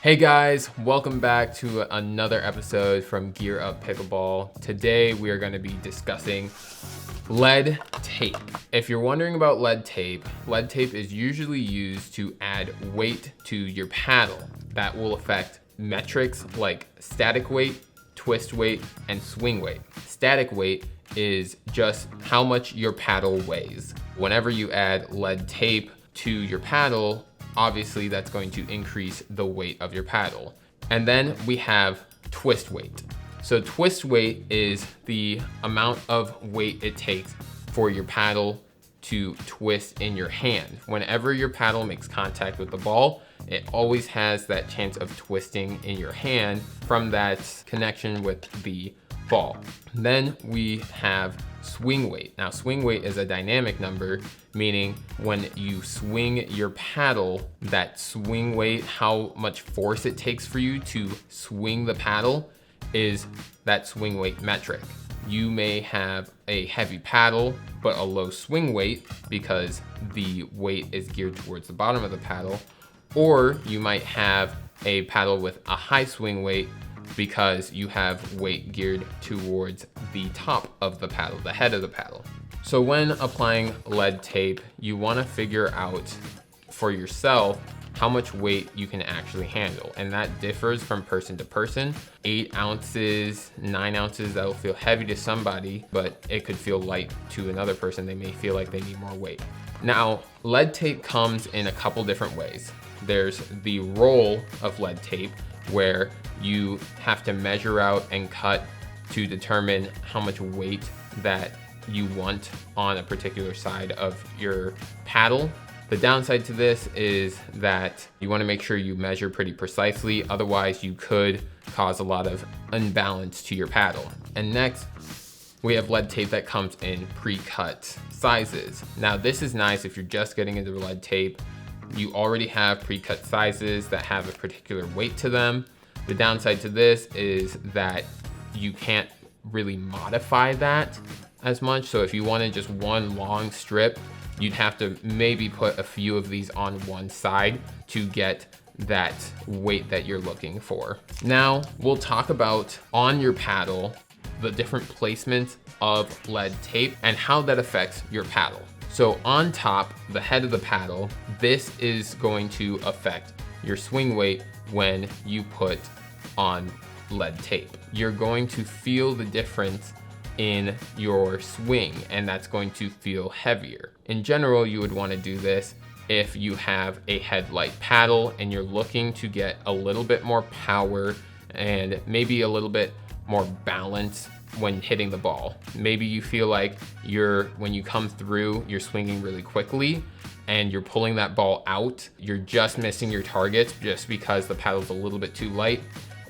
Hey guys, welcome back to another episode from Gear Up Pickleball. Today we are going to be discussing lead tape. If you're wondering about lead tape is usually used to add weight to your paddle. That will affect metrics like static weight, twist weight, and swing weight. Static weight is just how much your paddle weighs. Whenever you add lead tape to your paddle, obviously that's going to increase the weight of your paddle. And then we have twist weight. So twist weight is the amount of weight it takes for your paddle to twist in your hand. Whenever your paddle makes contact with the ball, it always has that chance of twisting in your hand from that connection with the ball. Then we have swing weight. Now swing weight is a dynamic number, meaning when you swing your paddle, that swing weight, how much force it takes for you to swing the paddle, is that swing weight metric. You may have a heavy paddle but a low swing weight because the weight is geared towards the bottom of the paddle, or you might have a paddle with a high swing weight because you have weight geared towards the top of the paddle, the head of the paddle. So when applying lead tape, you want to figure out for yourself how much weight you can actually handle. And that differs from person to person. 8 ounces, 9 ounces, that'll feel heavy to somebody, but it could feel light to another person. They may feel like they need more weight. Now, lead tape comes in a couple different ways. There's the roll of lead tape, where you have to measure out and cut to determine how much weight that you want on a particular side of your paddle. The downside to this is that you want to make sure you measure pretty precisely, otherwise you could cause a lot of imbalance to your paddle. And next, we have lead tape that comes in pre-cut sizes. Now this is nice if you're just getting into lead tape. You already have pre-cut sizes that have a particular weight to them. The downside to this is that you can't really modify that as much. So if you wanted just one long strip, you'd have to maybe put a few of these on one side to get that weight that you're looking for. Now we'll talk about on your paddle, the different placements of lead tape and how that affects your paddle. So on top, the head of the paddle, this is going to affect your swing weight when you put on lead tape. You're going to feel the difference in your swing, and that's going to feel heavier. In general, you would want to do this if you have a headlight paddle and you're looking to get a little bit more power and maybe a little bit more balance when hitting the ball. Maybe you feel like when you come through, you're swinging really quickly and you're pulling that ball out. You're just missing your targets just because the paddle's a little bit too light.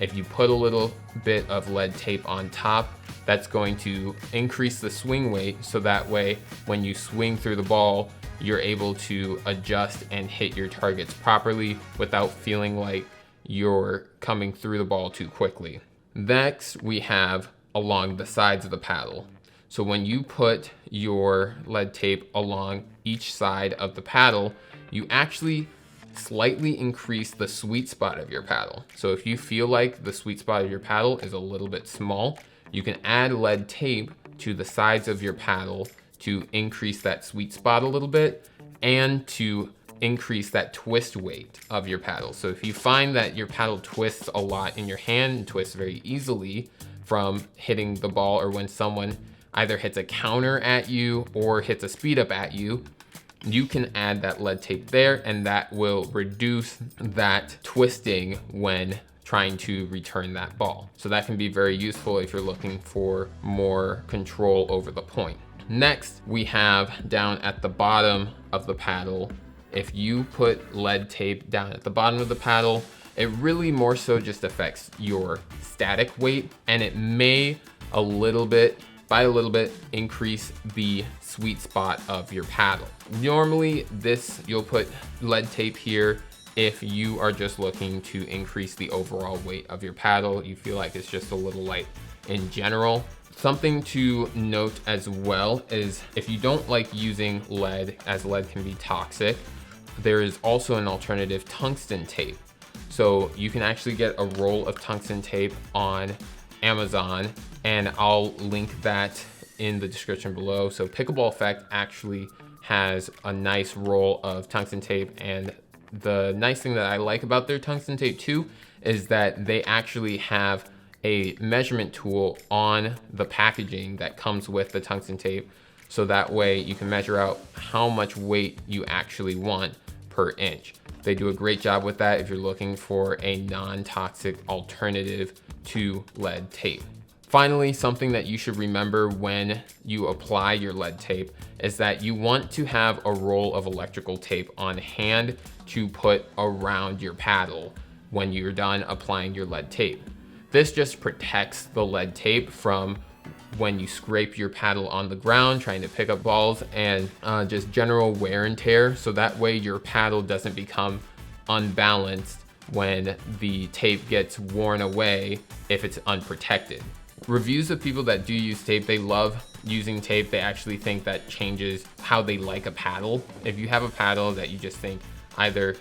If you put a little bit of lead tape on top, that's going to increase the swing weight, so that way when you swing through the ball, you're able to adjust and hit your targets properly without feeling like you're coming through the ball too quickly. Next, we have along the sides of the paddle. So when you put your lead tape along each side of the paddle, you actually slightly increase the sweet spot of your paddle. So if you feel like the sweet spot of your paddle is a little bit small, you can add lead tape to the sides of your paddle to increase that sweet spot a little bit and to increase that twist weight of your paddle. So if you find that your paddle twists a lot in your hand and twists very easily from hitting the ball, or when someone either hits a counter at you or hits a speed up at you, you can add that lead tape there, and that will reduce that twisting when trying to return that ball. So that can be very useful if you're looking for more control over the point. Next, we have down at the bottom of the paddle. If you put lead tape down at the bottom of the paddle, it really more so just affects your static weight, and it may by a little bit increase the sweet spot of your paddle. Normally you'll put lead tape here if you are just looking to increase the overall weight of your paddle. You feel like it's just a little light in general. Something to note as well is if you don't like using lead, as lead can be toxic, there is also an alternative, tungsten tape. So you can actually get a roll of tungsten tape on Amazon, and I'll link that in the description below. So Pickleball Effect actually has a nice roll of tungsten tape, and the nice thing that I like about their tungsten tape too is that they actually have a measurement tool on the packaging that comes with the tungsten tape. So that way you can measure out how much weight you actually want per inch. They do a great job with that if you're looking for a non-toxic alternative to lead tape. Finally, something that you should remember when you apply your lead tape is that you want to have a roll of electrical tape on hand to put around your paddle when you're done applying your lead tape. This just protects the lead tape from when you scrape your paddle on the ground trying to pick up balls, and just general wear and tear. So that way your paddle doesn't become unbalanced when the tape gets worn away if it's unprotected. Reviews of people that do use tape, they love using tape. They actually think that changes how they like a paddle. If you have a paddle that you just think either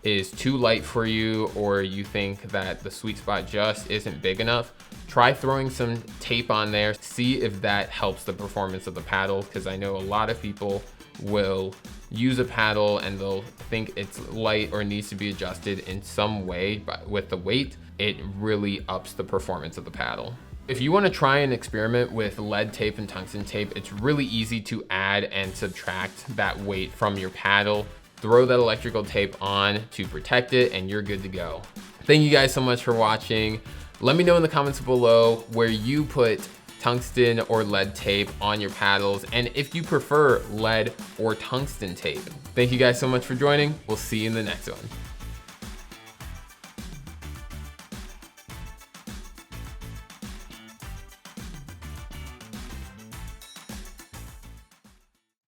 is too light for you, or you think that the sweet spot just isn't big enough, try throwing some tape on there. See if that helps the performance of the paddle, because I know a lot of people will use a paddle and they'll think it's light or needs to be adjusted in some way, but with the weight, it really ups the performance of the paddle. If you want to try and experiment with lead tape and tungsten tape, it's really easy to add and subtract that weight from your paddle. Throw that electrical tape on to protect it and you're good to go. Thank you guys so much for watching. Let me know in the comments below where you put tungsten or lead tape on your paddles, and if you prefer lead or tungsten tape. Thank you guys so much for joining. We'll see you in the next one.